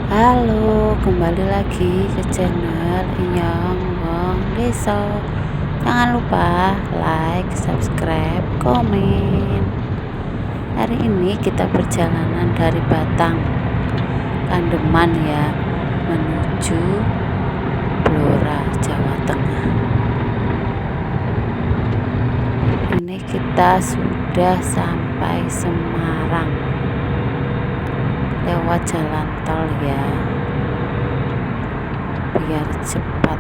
Halo, kembali lagi ke channel Inyong Wong Deso. Jangan lupa like, subscribe, komen. Hari ini kita perjalanan dari Batang, Kandeman ya, menuju Blora, Jawa Tengah. Ini kita sudah sampai Semarang lewat jalan tol ya, biar cepat.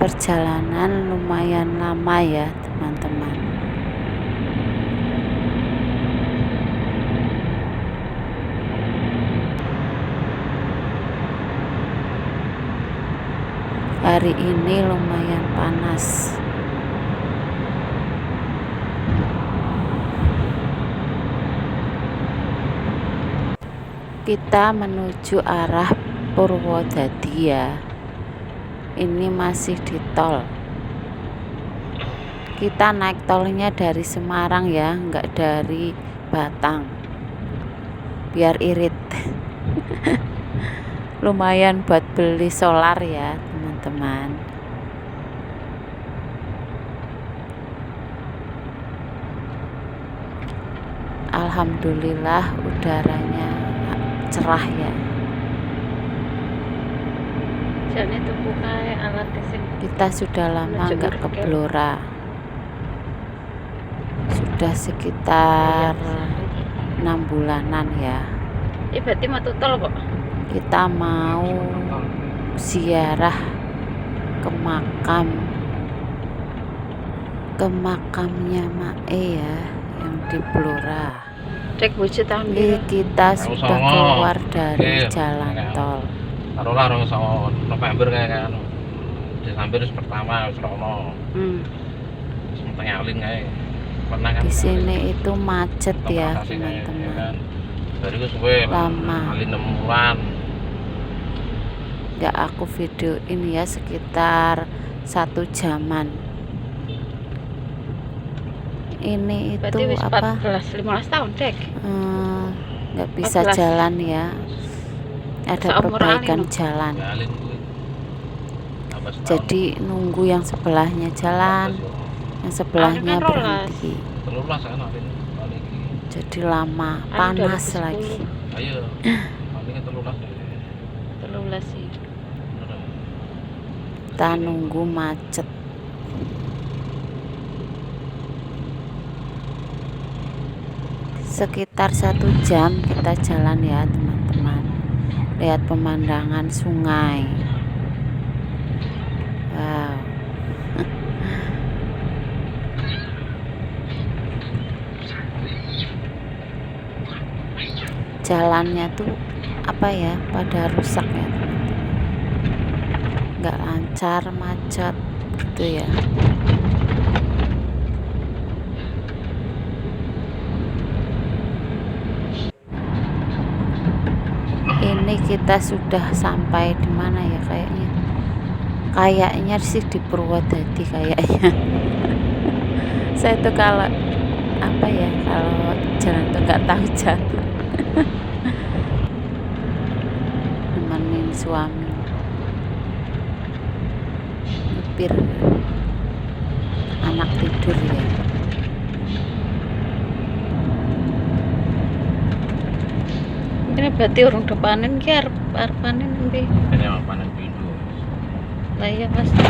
Perjalanan lumayan lama ya teman-teman. Hari ini lumayan panas. Kita menuju arah Purwodadi ya. Ini masih di tol. Kita naik tolnya dari Semarang ya, enggak dari Batang, biar irit. Lumayan buat beli solar ya teman-teman. Alhamdulillah udaranya cerah ya. Jane tuku kae alat sing Kita sudah lama nggak ke Blora. Sudah sekitar 6 bulanan ya. berarti mau tol kok. Kita mau ziarah ke makamnya Mae ya, yang di Blora. Cek wujud Ini kita sudah keluar dari jalan tol. Taruhlah sama November kayak anu. Desember pertama wis rono. Tengah alin kayak. Pernah kan. Di sini itu macet ya, teman-teman. Dari itu suwe lama. Alin 6 bulan. Ya aku videoin ya sekitar 1 jaman. Ini itu apa? 15 tahun cek. Nggak bisa 14. jalan ya. Ada perbaikan jalan. Jadi nunggu yang sebelahnya jalan, yang sebelahnya berhenti. Jadi lama, panas lagi. Ayo. Paling 13 sih. Kita nunggu macet. Sekitar 1 jam kita jalan ya teman-teman. Lihat pemandangan sungai. Wow. Jalannya tuh apa ya, pada rusak ya teman-teman. Nggak lancar, macet gitu ya. Ini kita sudah sampai di mana ya kayaknya? Kayaknya sih di Purwodadi kayaknya. Saya tuh kalau apa ya, kalau jalan tuh nggak tahu jalan. Nemenin suami nyupir, anak tidur ya. Ini berarti urung do panen ki arep panen endi? Ini mau panen pindu. Lah iya pasti.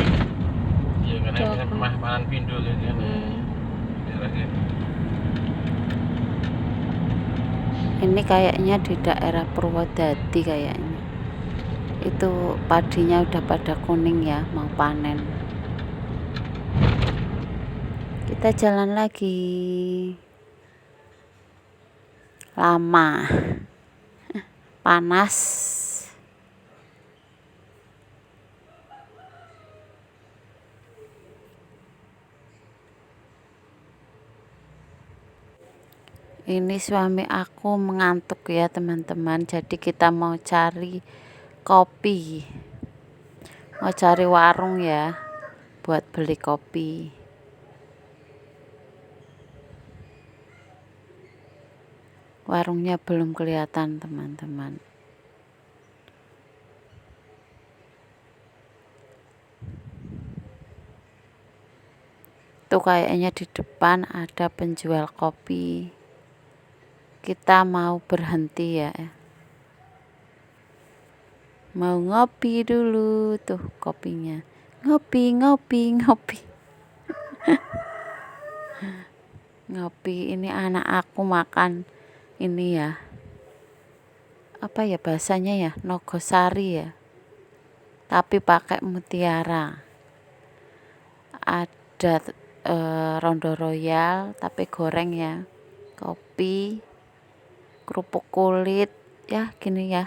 Iya kan bisa panen pindu gitu kan. Ini kayaknya di daerah Purwodadi kayaknya. Itu padinya udah pada kuning ya, mau panen. Kita jalan lagi. Lama. Panas. Ini suami aku mengantuk ya teman-teman. Jadi kita mau cari kopi. Mau cari warung ya buat beli kopi. Warungnya belum kelihatan teman-teman. Tuh kayaknya di depan ada penjual kopi. Kita mau berhenti ya. Mau ngopi dulu tuh kopinya. Ngopi. Ngopi, ini anak aku makan ini ya. Apa ya bahasanya ya? Nogosari ya. Tapi pakai mutiara. Ada rondo royal tapi goreng ya. Kopi, kerupuk kulit ya, gini ya.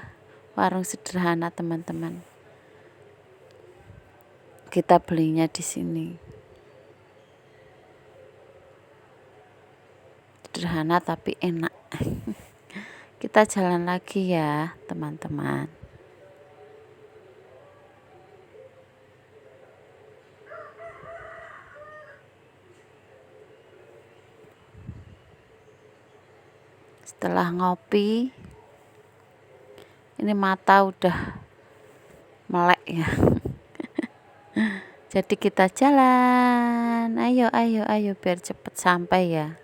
Warung sederhana teman-teman. Kita belinya di sini. Sederhana tapi enak. Kita jalan lagi ya teman-teman. Setelah ngopi, ini mata udah melek ya. Jadi kita jalan. Ayo biar cepet sampai ya.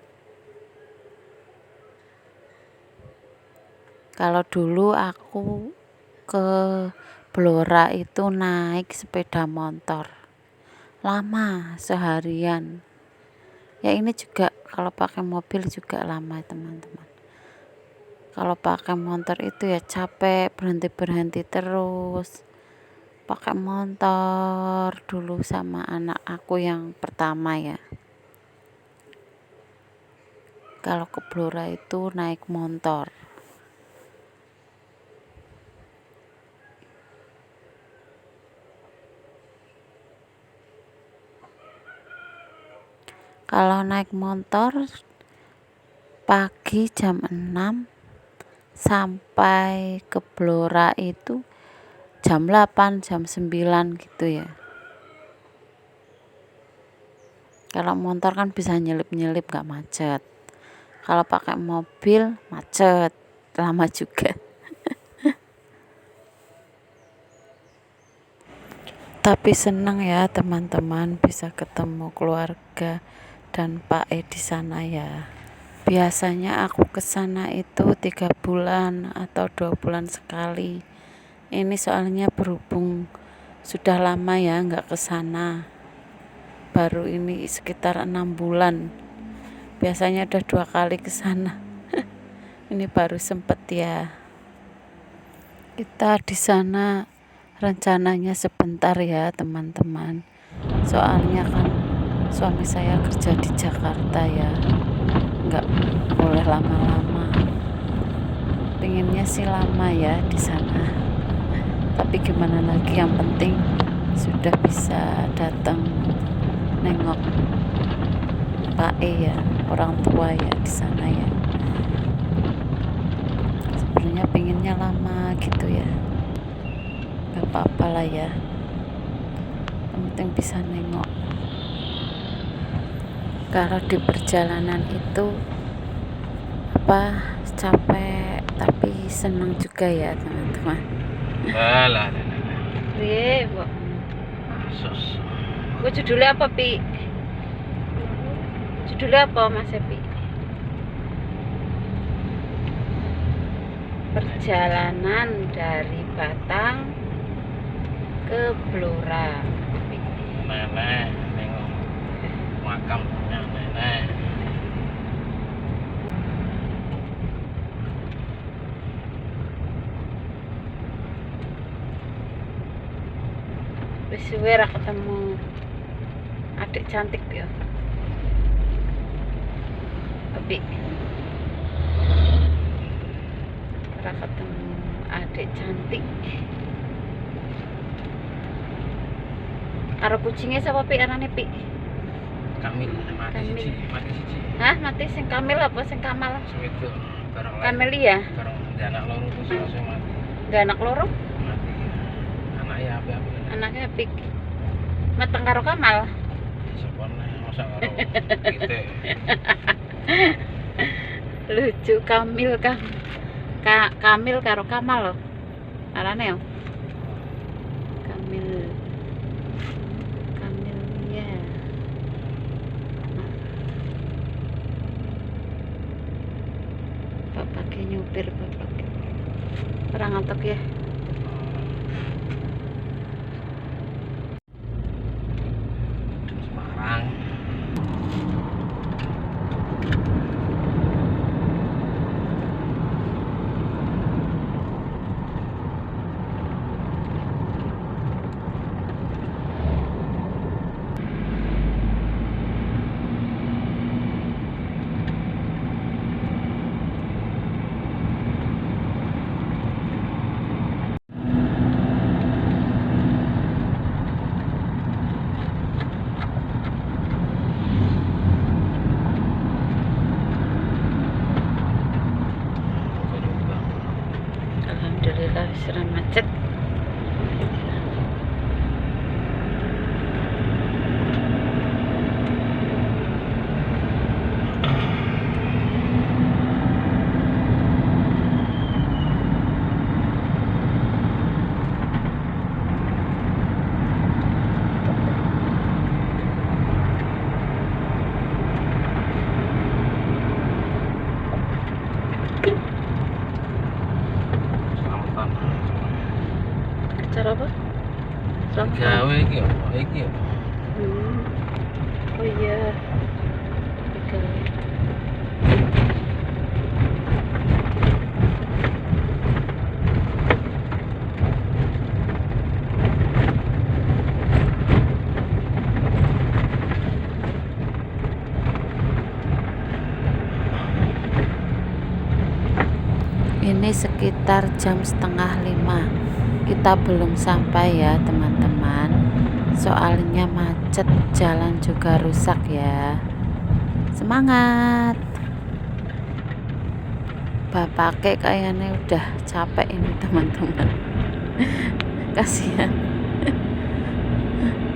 Kalau dulu aku ke Blora itu naik sepeda motor. Lama seharian. Ya ini juga kalau pakai mobil juga lama teman-teman. Kalau pakai motor itu ya capek, berhenti terus. Pakai motor dulu sama anak aku yang pertama ya. Kalau ke Blora itu naik motor. Kalau naik motor pagi jam 6 sampai ke Blora itu jam 8, jam 9 gitu ya. Kalau motor kan bisa nyelip-nyelip gak macet. Kalau pakai mobil macet, lama juga. Tapi senang ya teman-teman bisa ketemu keluarga dan Pak E di sana ya. Biasanya aku ke sana itu 3 bulan atau 2 bulan sekali. Ini soalnya berhubung sudah lama ya nggak ke sana. Baru ini sekitar 6 bulan. Biasanya udah 2 kali ke sana. Ini baru sempet ya. Kita di sana rencananya sebentar ya teman-teman. Soalnya kan suami saya kerja di Jakarta ya, nggak boleh lama-lama. Pengennya sih lama ya di sana, tapi gimana lagi, yang penting sudah bisa datang nengok Pak E ya, orang tua ya di sana ya. Sebenarnya pengennya lama gitu ya, nggak apa-apa lah ya, yang penting bisa nengok. Kalau di perjalanan itu capek tapi senang juga ya teman-teman. Alah. Piye, Mbok? Sus. Bu judulnya apa, Pi? Judulnya apa, Mas Epi? Perjalanan dari Batang ke Blora. Nenek nengok makamnya nenek. Wis suwe ra ketemu adik cantik ya. Tapi ra ketemu adik cantik. Karo kucingnya siapa, Pi? Anane, Pi? Kamil mati siji. Hah, mati sing Kamil apa sing Kamal? Sing itu bareng lain. Kamelia. Bareng anak loro terus langsung mati. Gak anak loro? Mati. Anaknya apa-apa. Anaknya Pik. Meteng karo Kamal. Sopone masa karo kita. lucu Kamil kan. Kamil karo Kamal loh. Arane yo. Kamil. Kamil ya. Bapaknya nyupir bapaknya. Orang ngantuk ya. Di Semarang. Alhamdulillah sudah macet. Selamatan. Acara apa? Selamat. Gawe iki apa? Iki apa? Oh iya. Gawe. Ini sekitar jam 4:30. Kita belum sampai ya teman-teman. Soalnya macet, jalan juga rusak ya. Semangat. Bapaknya kayaknya udah capek ini teman-teman. Kasihan.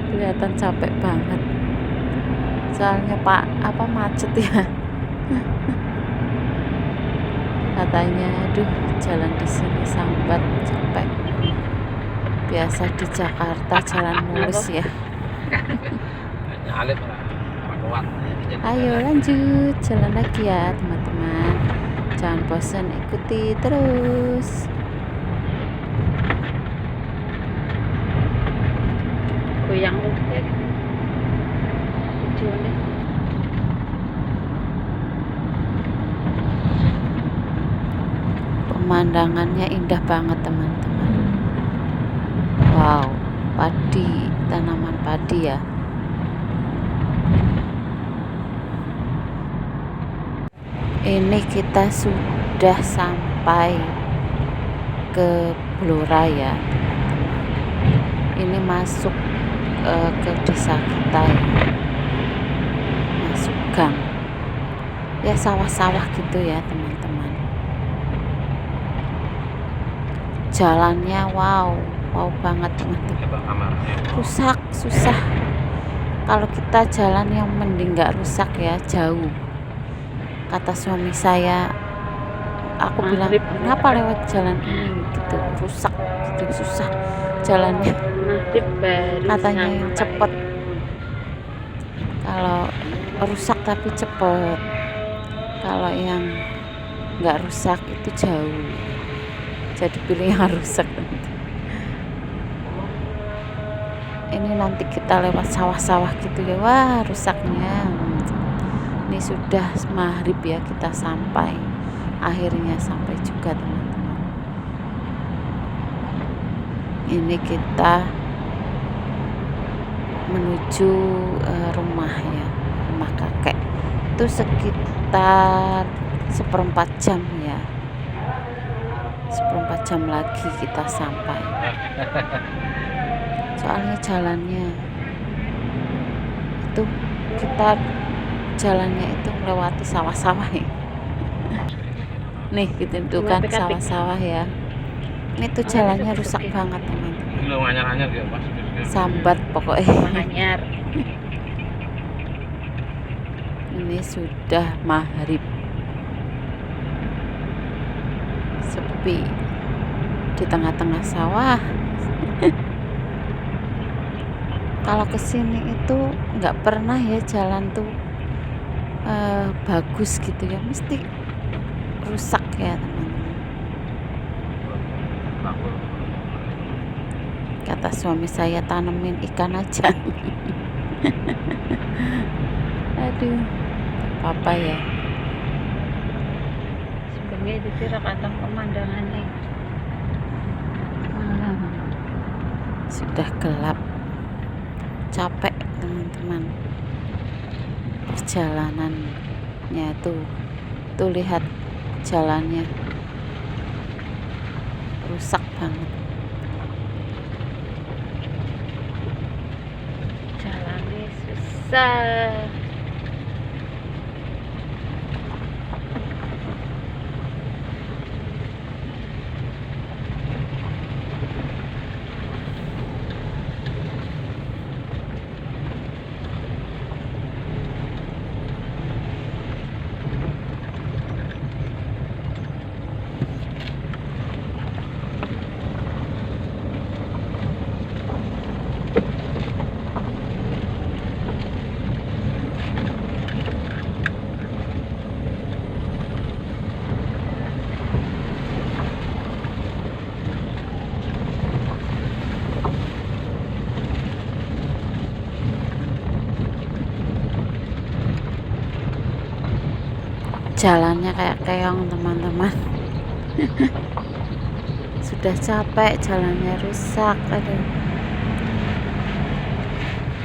Kelihatan capek banget. Soalnya macet ya. Katanya aduh jalan di sini sambat capek. Biasa di Jakarta jalan mulus ya. Nyalip ora kuat. Ayo lanjut jalan lagi ya teman-teman. Jangan bosan, ikuti terus. Goyang lagi. Videonya. Pemandangannya indah banget teman-teman. Wow, padi, tanaman padi ya. Ini kita sudah sampai ke Blora ya. Ini masuk ke desa kita ya. Masuk gang. Ya sawah-sawah gitu ya teman-teman. Jalannya wow banget teman-teman. Rusak, susah. Kalau kita jalan yang mending nggak rusak ya, jauh. Kata suami saya, aku bilang kenapa lewat jalan ini gitu, rusak gitu, susah jalannya. Katanya yang cepet. Kalau rusak tapi cepet. Kalau yang nggak rusak itu jauh. Jadi pilih yang rusak. Ini nanti kita lewat sawah-sawah gitu ya. Wah rusaknya. Ini sudah maghrib ya, kita sampai. Akhirnya sampai juga teman-teman. Ini kita menuju rumah ya, rumah kakek. Itu sekitar 1/4 jam ya. 1/4 jam lagi kita sampai. Soalnya jalannya itu kita jalannya itu melewati sawah-sawah ya. Nih gitu itu kan sawah-sawah ya. Ini tuh jalannya rusak banget teman-teman. Lo anyar-anyar ya Mas. Sambat pokoknya. Anyar. Ini sudah maghrib. sepi di tengah-tengah sawah. Kalau kesini itu nggak pernah ya jalan tuh bagus gitu ya, mesti rusak ya teman-teman. Kata suami saya, tanemin ikan aja. Aduh, apa ya. Sebenarnya itu tidak kadang pemandangannya malam. Sudah gelap, capek teman-teman. Perjalanannya tuh lihat jalannya rusak banget. Jalannya susah. Jalannya kayak keong teman-teman. Sudah capek, jalannya rusak. Aduh,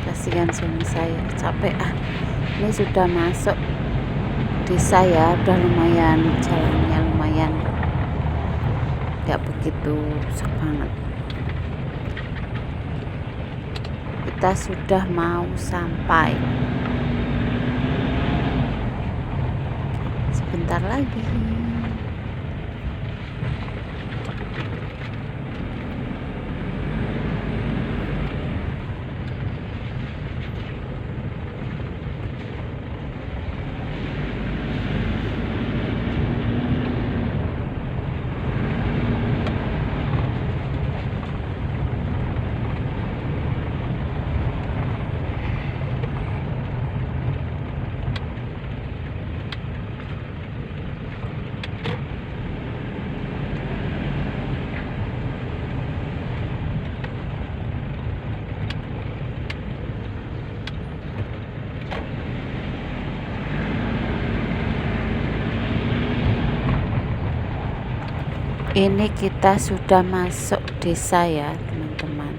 kasihan suami saya, capek Ini sudah masuk desa ya, udah lumayan, jalannya lumayan, gak begitu rusak banget. Kita sudah mau sampai, sebentar lagi. Ini kita sudah masuk desa ya teman-teman,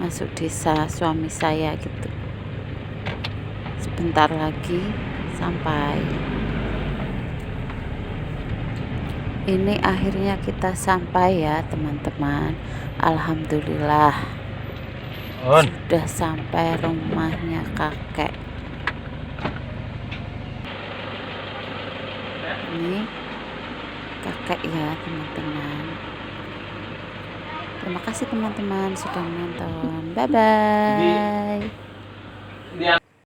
masuk desa suami saya gitu. Sebentar lagi sampai. Ini akhirnya kita sampai ya teman-teman. Alhamdulillah sudah sampai rumahnya kakek. Ini kakek ya teman-teman. Terima kasih teman-teman sudah menonton. Bye bye.